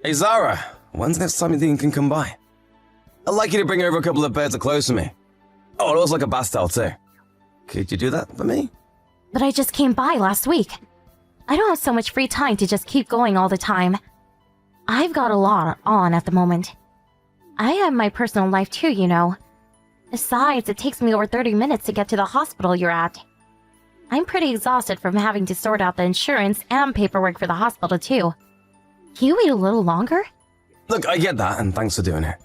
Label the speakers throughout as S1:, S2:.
S1: Hey Zara, when's the next time you think you can come by? I'd like you to bring over a couple of pairs of clothes for me. Oh, and also like a bath towel too. Could you do that for me?
S2: But I just came by last week. I don't have so much free time to just keep going all the time. I've got a lot on at the moment. I have my personal life too, you know. Besides, it takes me over 30 minutes to get to the hospital you're at. I'm pretty exhausted from having to sort out the insurance and paperwork for the hospital too. Can you wait a little longer?
S1: Look, I get that, and thanks for doing it.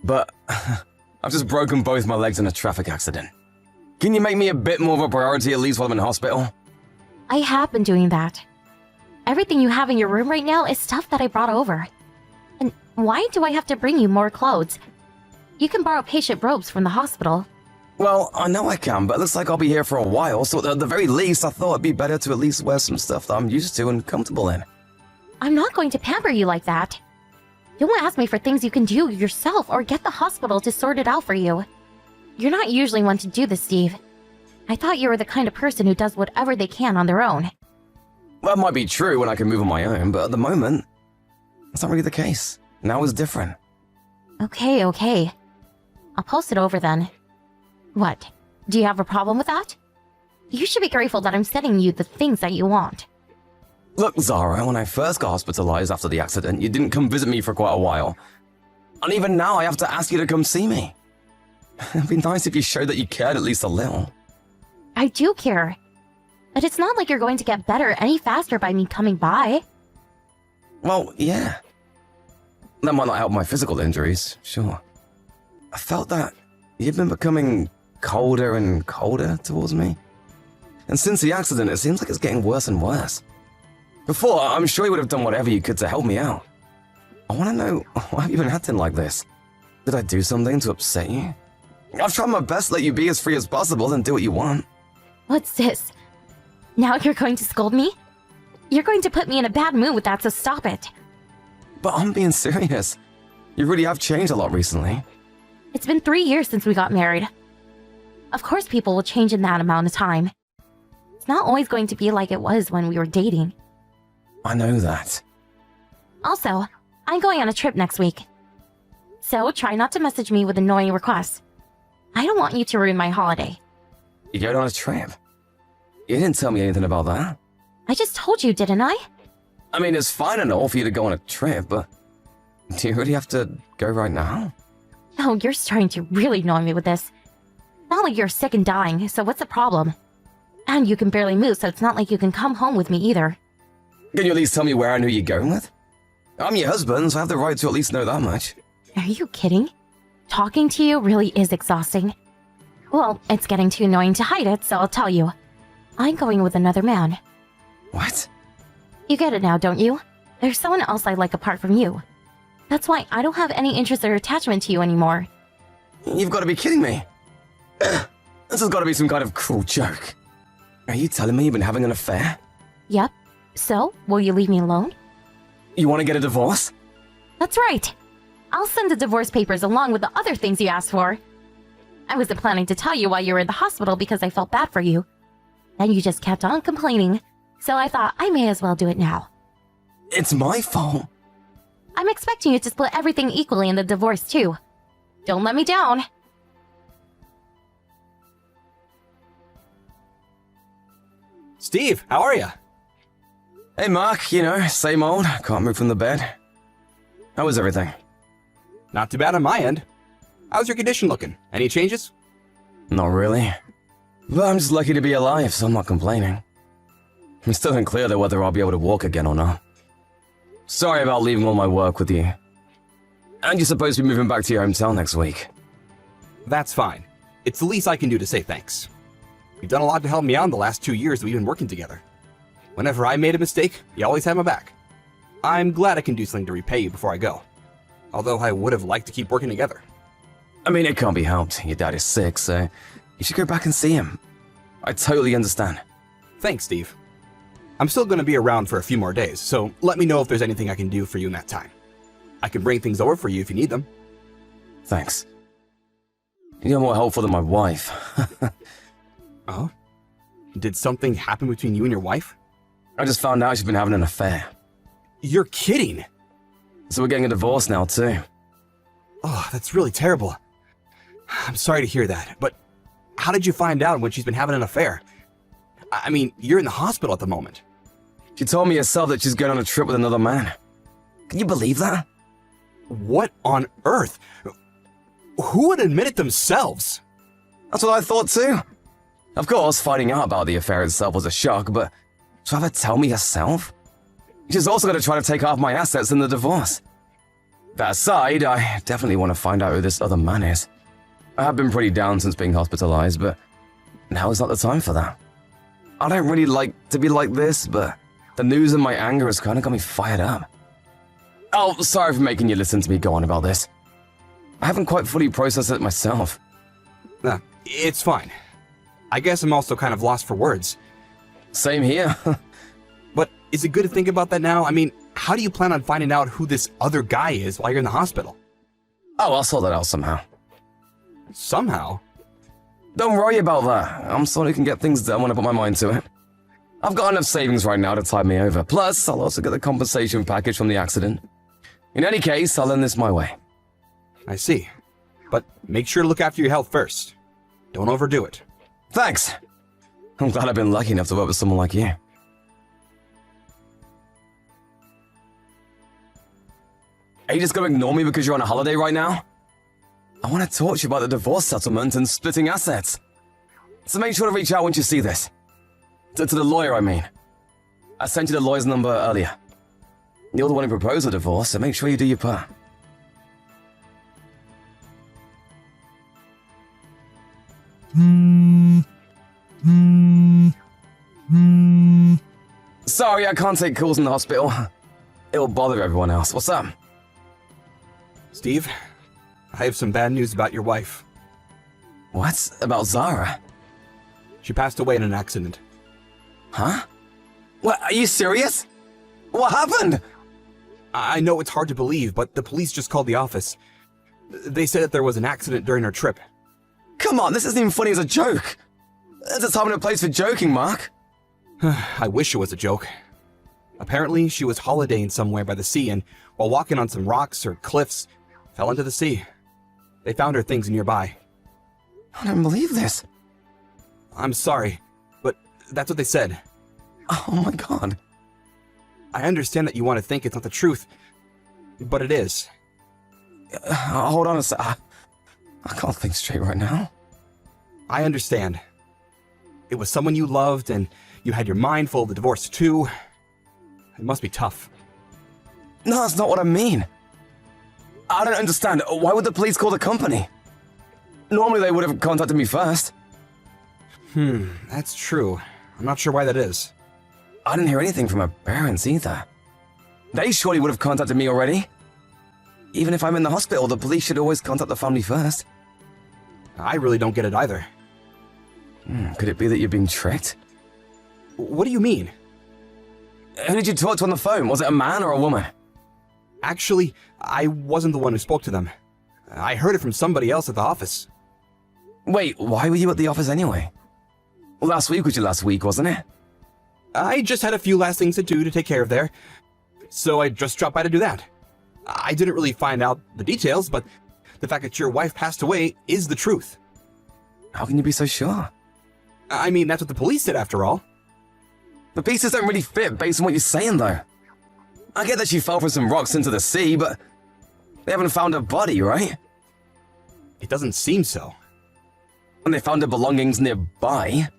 S1: But I've just broken both my legs in a traffic accident. Can you make me a bit more of a priority at least while I'm in hospital?
S2: I have been doing that. Everything you have in your room right now is stuff that I brought over. And why do I have to bring you more clothes? You can borrow patient robes from the hospital.
S1: Well, I know I can, but it looks like I'll be here for a while, so at the very least, I thought it'd be better to at least wear some stuff that I'm used to and comfortable in.
S2: I'm not going to pamper you like that. Don't ask me for things you can do yourself or get the hospital to sort it out for you. You're not usually one to do this, Steve. I thought you were the kind of person who does whatever they can on their own.
S1: Well, that might be true when I can move on my own, but at the moment, that's not really the case. Now is different.
S2: Okay. I'll post it over then. What? Do you have a problem with that? You should be grateful that I'm sending you the things that you want.
S1: Look, Zara, when I first got hospitalized after the accident, you didn't come visit me for quite a while. And even now, I have to ask you to come see me. It'd be nice if you showed that you cared at least a little.
S2: I do care. But it's not like you're going to get better any faster by me coming by.
S1: Well, yeah. That might not help my physical injuries, sure. I felt that you've been becoming colder and colder towards me. And since the accident, it seems like it's getting worse and worse. Before, I'm sure you would have done whatever you could to help me out. I want to know, why have you been acting like this? Did I do something to upset you? I've tried my best to let you be as free as possible and do what you want.
S2: What's this? Now you're going to scold me? You're going to put me in a bad mood with that, so stop it.
S1: But I'm being serious. You really have changed a lot recently.
S2: It's been 3 years since we got married. Of course people will change in that amount of time. It's not always going to be like it was when we were dating.
S1: I know that.
S2: Also, I'm going on a trip next week. So try not to message me with annoying requests. I don't want you to ruin my holiday.
S1: You're going on a trip? You didn't tell me anything about that.
S2: I just told you, didn't I?
S1: I mean, it's fine and all for you to go on a trip, but do you really have to go right now?
S2: Oh, you're starting to really annoy me with this. Not like you're sick and dying, so what's the problem? And you can barely move, so it's not like you can come home with me either.
S1: Can you at least tell me where and who you're going with? I'm your husband, so I have the right to at least know that much.
S2: Are you kidding? Talking to you really is exhausting. Well, it's getting too annoying to hide it, so I'll tell you. I'm going with another man.
S1: What?
S2: You get it now, don't you? There's someone else I like apart from you. That's why I don't have any interest or attachment to you anymore.
S1: You've got to be kidding me. This has got to be some kind of cruel joke. Are you telling me you've been having an affair?
S2: Yep. So, will you leave me alone?
S1: You want to get a divorce?
S2: That's right. I'll send the divorce papers along with the other things you asked for. I wasn't planning to tell you while you were in the hospital because I felt bad for you. Then you just kept on complaining, so I thought I may as well do it now.
S1: It's my fault.
S2: I'm expecting you to split everything equally in the divorce too. Don't let me down.
S3: Steve, how are you?
S1: Hey Mark, you know, same old, can't move from the bed. How was everything?
S3: Not too bad on my end. How's your condition looking? Any changes?
S1: Not really. But I'm just lucky to be alive, so I'm not complaining. It's still unclear though whether I'll be able to walk again or not. Sorry about leaving all my work with you. And you're supposed to be moving back to your hometown next week.
S3: That's fine. It's the least I can do to say thanks. You've done a lot to help me out in the last 2 years that we've been working together. Whenever I made a mistake, you always had my back. I'm glad I can do something to repay you before I go. Although I would have liked to keep working together.
S1: I mean, it can't be helped. Your dad is sick, so you should go back and see him. I totally understand.
S3: Thanks, Steve. I'm still going to be around for a few more days, so let me know if there's anything I can do for you in that time. I can bring things over for you if you need them.
S1: Thanks. You're more helpful than my wife.
S3: Oh? Did something happen between you and your wife?
S1: I just found out she's been having an affair.
S3: You're kidding!
S1: So we're getting a divorce now, too.
S3: Oh, that's really terrible. I'm sorry to hear that, but how did you find out when she's been having an affair? I mean, you're in the hospital at the moment.
S1: She told me herself that she's going on a trip with another man. Can you believe that?
S3: What on earth? Who would admit it themselves?
S1: That's what I thought, too. Of course, finding out about the affair itself was a shock, but to have her tell me herself? She's also going to try to take half my assets in the divorce. That aside, I definitely want to find out who this other man is. I have been pretty down since being hospitalized, but now is not the time for that. I don't really like to be like this, but the news and my anger has kind of got me fired up. Oh, sorry for making you listen to me go on about this. I haven't quite fully processed it myself.
S3: Nah, it's fine. I guess I'm also kind of lost for words.
S1: Same here.
S3: But is it good to think about that now? I mean, how do you plan on finding out who this other guy is while you're in the hospital?
S1: Oh, I'll sort that out somehow.
S3: Somehow?
S1: Don't worry about that. I'm sure I can get things done when I put my mind to it. I've got enough savings right now to tide me over. Plus, I'll also get the compensation package from the accident. In any case, I'll end this my way.
S3: I see. But make sure to look after your health first. Don't overdo it.
S1: Thanks. I'm glad I've been lucky enough to work with someone like you. Are you just going to ignore me because you're on a holiday right now? I want to talk to you about the divorce settlement and splitting assets. So make sure to reach out once you see this. To the lawyer, I mean. I sent you the lawyer's number earlier. You're the one who proposed the divorce, so make sure you do your part. Sorry, I can't take calls in the hospital. It'll bother everyone else. What's up?
S3: Steve, I have some bad news about your wife.
S1: What? About Zara?
S3: She passed away in an accident.
S1: Huh? What? Are you serious? What happened?
S3: I know it's hard to believe, but the police just called the office. They said that there was an accident during her trip.
S1: Come on, this isn't even funny as a joke. There's a time and a place for joking, Mark.
S3: I wish it was a joke. Apparently, she was holidaying somewhere by the sea and, while walking on some rocks or cliffs, fell into the sea. They found her things nearby.
S1: I don't believe this.
S3: I'm sorry, but that's what they said.
S1: Oh my god.
S3: I understand that you want to think it's not the truth, but it is.
S1: Hold on a sec. I can't think straight right now.
S3: I understand. It was someone you loved, and you had your mind full of the divorce too. It must be tough.
S1: No, that's not what I mean. I don't understand. Why would the police call the company? Normally they would have contacted me first.
S3: That's true. I'm not sure why that is.
S1: I didn't hear anything from her parents either. They surely would have contacted me already. Even if I'm in the hospital, the police should always contact the family first.
S3: I really don't get it either.
S1: Could it be that you're being tricked?
S3: What do you mean?
S1: Who did you talk to on the phone? Was it a man or a woman?
S3: Actually, I wasn't the one who spoke to them. I heard it from somebody else at the office.
S1: Wait, why were you at the office anyway? Last week was your last week, wasn't it?
S3: I just had a few last things to do to take care of there, so I just dropped by to do that. I didn't really find out the details, but the fact that your wife passed away is the truth.
S1: How can you be so sure?
S3: I mean, that's what the police said after all.
S1: The pieces don't really fit based on what you're saying, though. I get that she fell from some rocks into the sea, but they haven't found her body, right?
S3: It doesn't seem so.
S1: And they found her belongings nearby.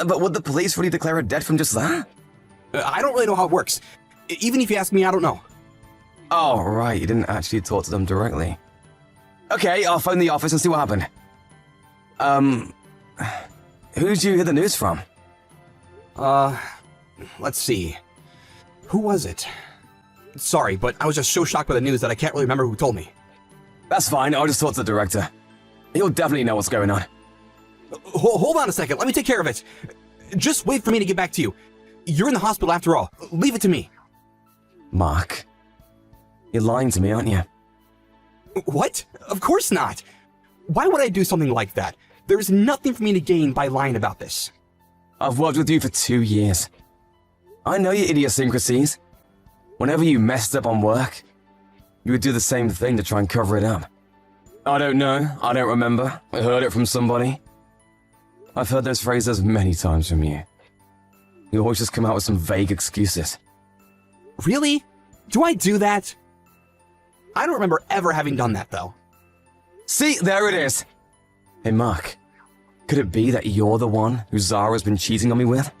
S1: But would the police really declare her dead from just that?
S3: I don't really know how it works. Even if you ask me, I don't know.
S1: Oh, right, you didn't actually talk to them directly. Okay, I'll phone the office and see what happened. Who did you hear the news from?
S3: Let's see. Who was it? Sorry, but I was just so shocked by the news that I can't really remember who told me.
S1: That's fine, I'll just talk to the director. He'll definitely know what's going on.
S3: Hold on a second, let me take care of it. Just wait for me to get back to you. You're in the hospital after all. Leave it to me.
S1: Mark, you're lying to me, aren't you?
S3: What? Of course not. Why would I do something like that? There's nothing for me to gain by lying about this.
S1: I've worked with you for 2 years. I know your idiosyncrasies. Whenever you messed up on work, you would do the same thing to try and cover it up. I don't know. I don't remember. I heard it from somebody. I've heard those phrases many times from you. You always just come out with some vague excuses.
S3: Really? Do I do that? I don't remember ever having done that, though.
S1: See, there it is. Hey, Mark. Could it be that you're the one who Zara's been cheating on me with?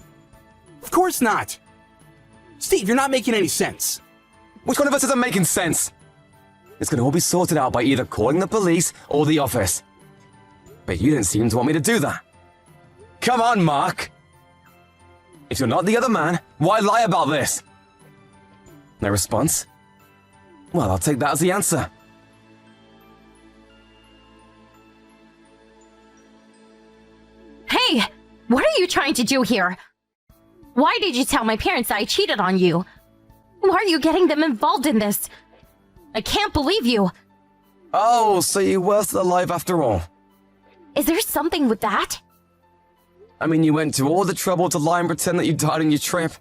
S3: Of course not. Steve, you're not making any sense.
S1: Which one of us isn't making sense? It's gonna all be sorted out by either calling the police or the office. But you didn't seem to want me to do that. Come on, Mark. If you're not the other man, why lie about this? No response? Well, I'll take that as the answer.
S2: Hey! What are you trying to do here? Why did you tell my parents that I cheated on you? Why are you getting them involved in this? I can't believe you!
S1: Oh, so you were still alive after all.
S2: Is there something with that?
S1: I mean, you went to all the trouble to lie and pretend that you died on your trip.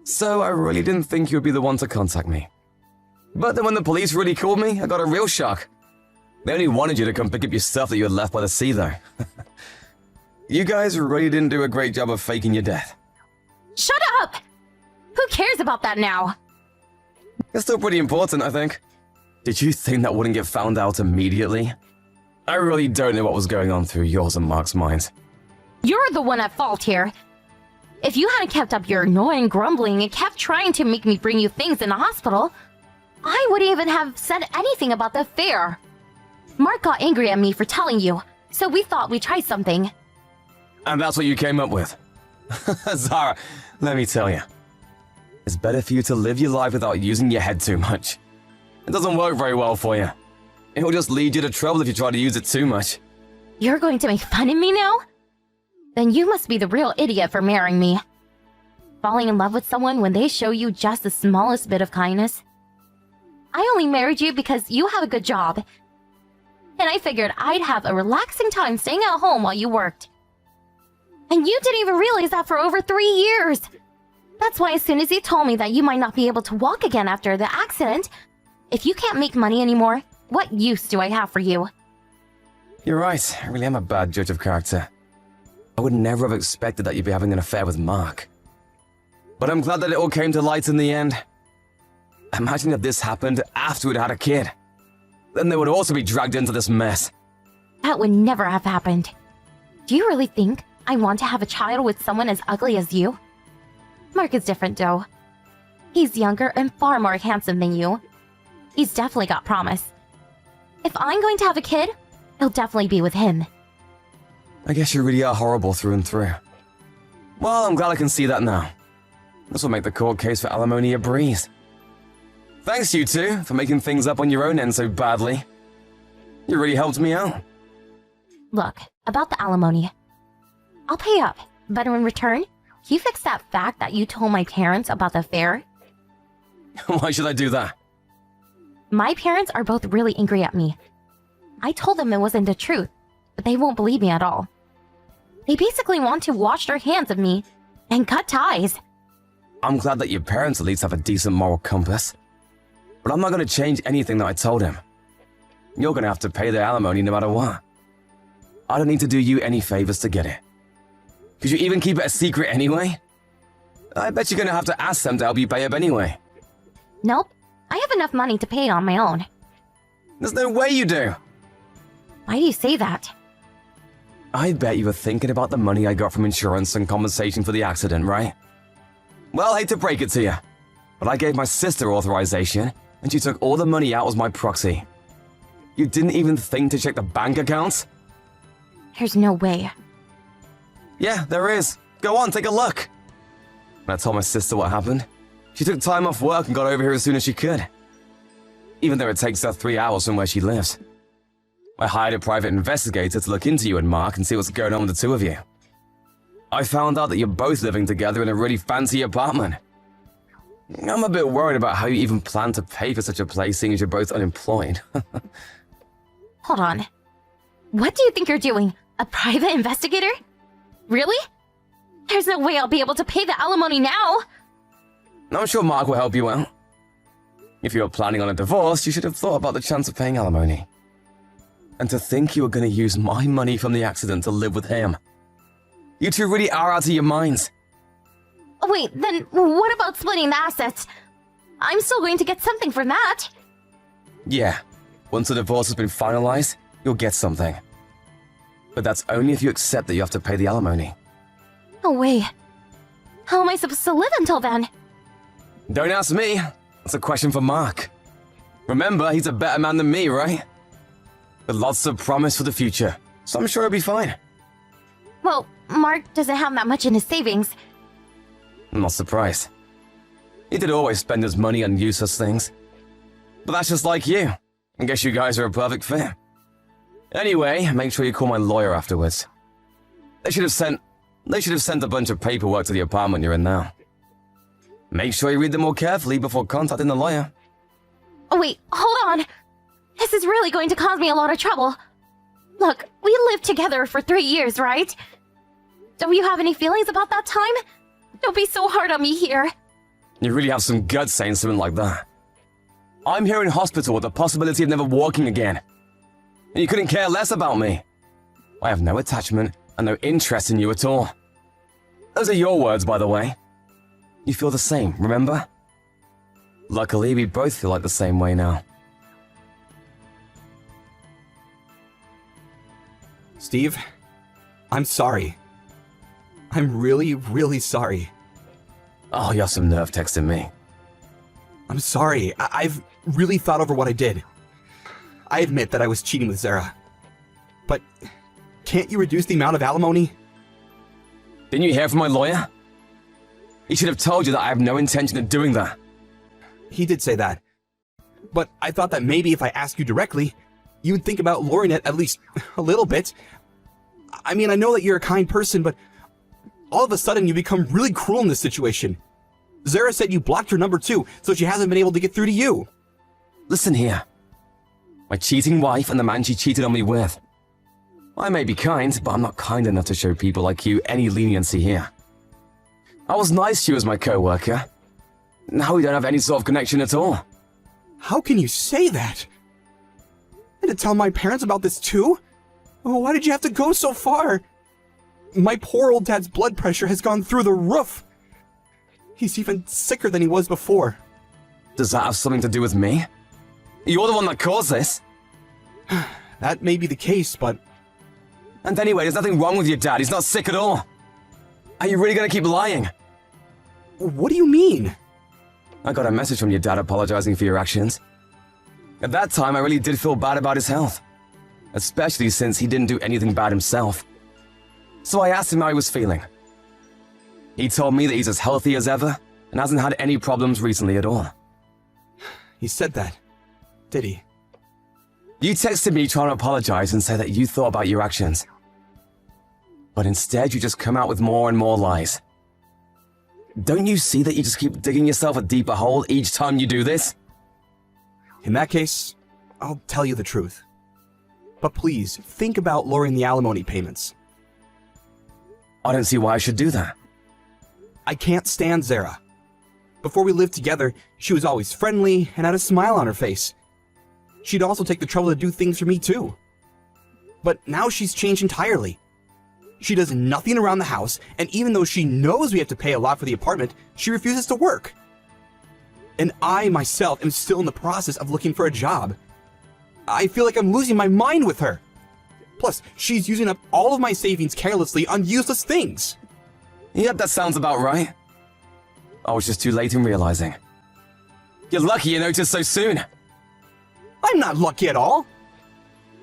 S1: So I really didn't think you would be the one to contact me. But then when the police really called me, I got a real shock. They only wanted you to come pick up your stuff that you had left by the sea, though. You guys really didn't do a great job of faking your death.
S2: Shut up! Who cares about that now?
S1: It's still pretty important, I think. Did you think that wouldn't get found out immediately? I really don't know what was going on through yours and Mark's minds.
S2: You're the one at fault here. If you hadn't kept up your annoying grumbling and kept trying to make me bring you things in the hospital, I wouldn't even have said anything about the affair. Mark got angry at me for telling you, so we thought we'd try something.
S1: And that's what you came up with. Zara, let me tell you. It's better for you to live your life without using your head too much. It doesn't work very well for you. It will just lead you to trouble if you try to use it too much.
S2: You're going to make fun of me now? Then you must be the real idiot for marrying me. Falling in love with someone when they show you just the smallest bit of kindness. I only married you because you have a good job. And I figured I'd have a relaxing time staying at home while you worked. And you didn't even realize that for over 3 years. That's why as soon as you told me that you might not be able to walk again after the accident, if you can't make money anymore, what use do I have for you?
S1: You're right, I really am a bad judge of character. I would never have expected that you'd be having an affair with Mark. But I'm glad that it all came to light in the end. Imagine if this happened after we'd had a kid. Then they would also be dragged into this mess.
S2: That would never have happened. Do you really think I want to have a child with someone as ugly as you? Mark is different, though. He's younger and far more handsome than you. He's definitely got promise. If I'm going to have a kid, it'll definitely be with him.
S1: I guess you really are horrible through and through. Well, I'm glad I can see that now. This will make the court case for alimony a breeze. Thanks, you two, for making things up on your own end so badly. You really helped me out.
S2: Look, about the alimony. I'll pay up, but in return, you fix that fact that you told my parents about the affair.
S1: Why should I do that?
S2: My parents are both really angry at me. I told them it wasn't the truth, but they won't believe me at all. They basically want to wash their hands of me and cut ties.
S1: I'm glad that your parents at least have a decent moral compass. But I'm not going to change anything that I told him. You're going to have to pay the alimony no matter what. I don't need to do you any favors to get it. Could you even keep it a secret anyway? I bet you're going to have to ask them to help you pay up anyway.
S2: Nope, I have enough money to pay on my own.
S1: There's no way you do.
S2: Why do you say that?
S1: I bet you were thinking about the money I got from insurance and compensation for the accident, right? Well, I hate to break it to you, but I gave my sister authorization, and she took all the money out as my proxy. You didn't even think to check the bank accounts?
S2: There's no way.
S1: Yeah, there is. Go on, take a look. When I told my sister what happened, she took time off work and got over here as soon as she could. Even though it takes her 3 hours from where she lives. I hired a private investigator to look into you and Mark and see what's going on with the two of you. I found out that you're both living together in a really fancy apartment. I'm a bit worried about how you even plan to pay for such a place seeing as you're both unemployed.
S2: Hold on. What do you think you're doing? A private investigator? Really? There's no way I'll be able to pay the alimony now.
S1: I'm sure Mark will help you out. If you were planning on a divorce, you should have thought about the chance of paying alimony. And to think you were going to use my money from the accident to live with him. You two really are out of your minds.
S2: Wait, then what about splitting the assets? I'm still going to get something from that.
S1: Yeah, once the divorce has been finalized, you'll get something. But that's only if you accept that you have to pay the alimony.
S2: No way. How am I supposed to live until then?
S1: Don't ask me. That's a question for Mark. Remember, he's a better man than me, right? With lots of promise for the future, so I'm sure he'll be fine.
S2: Well, Mark doesn't have that much in his savings.
S1: I'm not surprised. He did always spend his money on useless things. But that's just like you. I guess you guys are a perfect fit. Anyway, make sure you call my lawyer afterwards. They should have sent a bunch of paperwork to the apartment you're in now. Make sure you read them more carefully before contacting the lawyer.
S2: Oh, wait, hold on. This is really going to cause me a lot of trouble. Look, we lived together for 3 years, right? Don't you have any feelings about that time? Don't be so hard on me here.
S1: You really have some guts saying something like that. I'm here in hospital with the possibility of never walking again. And you couldn't care less about me. I have no attachment and no interest in you at all. Those are your words, by the way. You feel the same, remember? Luckily, we both feel like the same way now.
S3: Steve, I'm sorry. I'm really, really sorry.
S1: Oh, you have some nerve texting me.
S3: I'm sorry. I've really thought over what I did. I admit that I was cheating with Zara. But can't you reduce the amount of alimony?
S1: Didn't you hear from my lawyer? He should have told you that I have no intention of doing that.
S3: He did say that. But I thought that maybe if I asked you directly, you would think about lowering it at least a little bit. I mean, I know that you're a kind person, but all of a sudden you become really cruel in this situation. Zara said you blocked her number too, so she hasn't been able to get through to you.
S1: Listen here. My cheating wife and the man she cheated on me with. I may be kind, but I'm not kind enough to show people like you any leniency here. I was nice to you as my co-worker. Now we don't have any sort of connection at all.
S3: How can you say that? I had to tell my parents about this too? Oh, why did you have to go so far? My poor old dad's blood pressure has gone through the roof. He's even sicker than he was before.
S1: Does that have something to do with me? You're the one that caused this.
S3: That may be the case, but...
S1: And anyway, there's nothing wrong with your dad. He's not sick at all. Are you really gonna keep lying?
S3: What do you mean?
S1: I got a message from your dad apologizing for your actions. At that time, I really did feel bad about his health. Especially since he didn't do anything bad himself. So I asked him how he was feeling. He told me that he's as healthy as ever and hasn't had any problems recently at all.
S3: He said that, did he?
S1: You texted me trying to apologize and say that you thought about your actions. But instead, you just come out with more and more lies. Don't you see that you just keep digging yourself a deeper hole each time you do this?
S3: In that case, I'll tell you the truth. But please, think about lowering the alimony payments.
S1: I don't see why I should do that.
S3: I can't stand Zara. Before we lived together, she was always friendly and had a smile on her face. She'd also take the trouble to do things for me too. But now she's changed entirely. She does nothing around the house, and even though she knows we have to pay a lot for the apartment, she refuses to work. And I myself am still in the process of looking for a job. I feel like I'm losing my mind with her. Plus, she's using up all of my savings carelessly on useless things.
S1: Yep, that sounds about right. I was just too late in realizing. You're lucky you noticed so soon.
S3: I'm not lucky at all.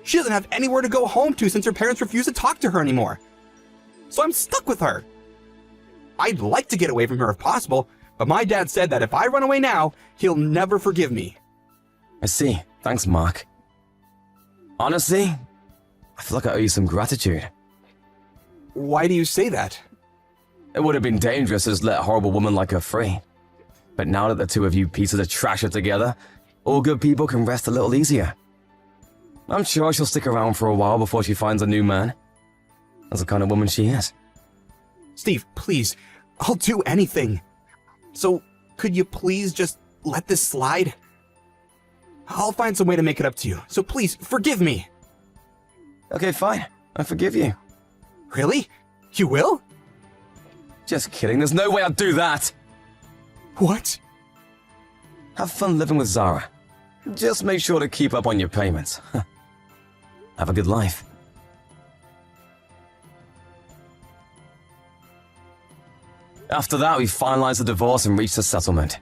S3: She doesn't have anywhere to go home to since her parents refuse to talk to her anymore. So I'm stuck with her. I'd like to get away from her if possible, but my dad said that if I run away now, he'll never forgive me.
S1: I see. Thanks, Mark. Honestly, I feel like I owe you some gratitude.
S3: Why do you say that?
S1: It would have been dangerous to just let a horrible woman like her free. But now that the two of you pieces of trash are together, all good people can rest a little easier. I'm sure she'll stick around for a while before she finds a new man. That's the kind of woman she is.
S3: Steve, please, I'll do anything. So, could you please just let this slide? I'll find some way to make it up to you, so please, forgive me.
S1: Okay, fine. I forgive you.
S3: Really? You will?
S1: Just kidding, there's no way I'd do that!
S3: What?
S1: Have fun living with Zara. Just make sure to keep up on your payments. Have a good life. After that, we finalized the divorce and reached a settlement.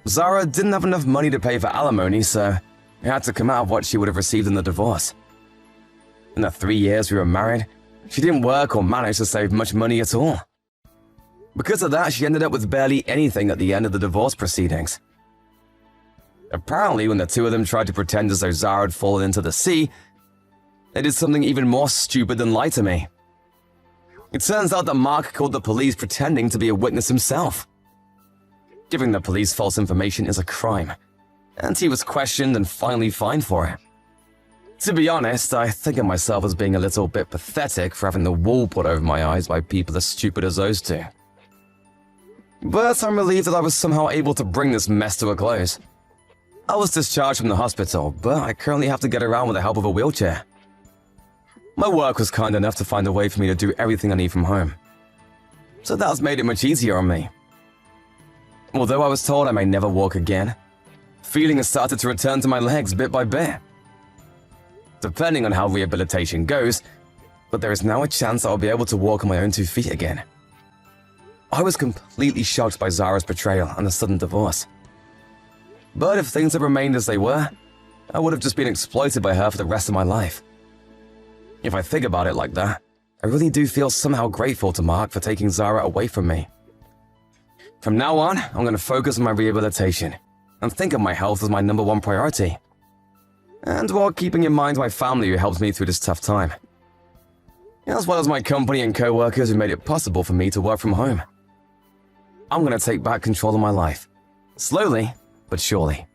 S1: Zara didn't have enough money to pay for alimony, so it had to come out of what she would have received in the divorce. In the 3 years we were married, she didn't work or manage to save much money at all. Because of that, she ended up with barely anything at the end of the divorce proceedings. Apparently, when the two of them tried to pretend as though Zara had fallen into the sea, they did something even more stupid than lie to me. It turns out that Mark called the police pretending to be a witness himself. Giving the police false information is a crime, and he was questioned and finally fined for it. To be honest, I think of myself as being a little bit pathetic for having the wool put over my eyes by people as stupid as those two. But I'm relieved that I was somehow able to bring this mess to a close. I was discharged from the hospital, but I currently have to get around with the help of a wheelchair. My work was kind enough to find a way for me to do everything I need from home. So that's made it much easier on me. Although I was told I may never walk again, feeling has started to return to my legs bit by bit. Depending on how rehabilitation goes, but there is now a chance I'll be able to walk on my own 2 feet again. I was completely shocked by Zara's betrayal and the sudden divorce. But if things had remained as they were, I would have just been exploited by her for the rest of my life. If I think about it like that, I really do feel somehow grateful to Mark for taking Zara away from me. From now on, I'm going to focus on my rehabilitation and think of my health as my #1 priority. And while keeping in mind my family who helps me through this tough time. As well as my company and co-workers who made it possible for me to work from home. I'm going to take back control of my life. Slowly, but surely.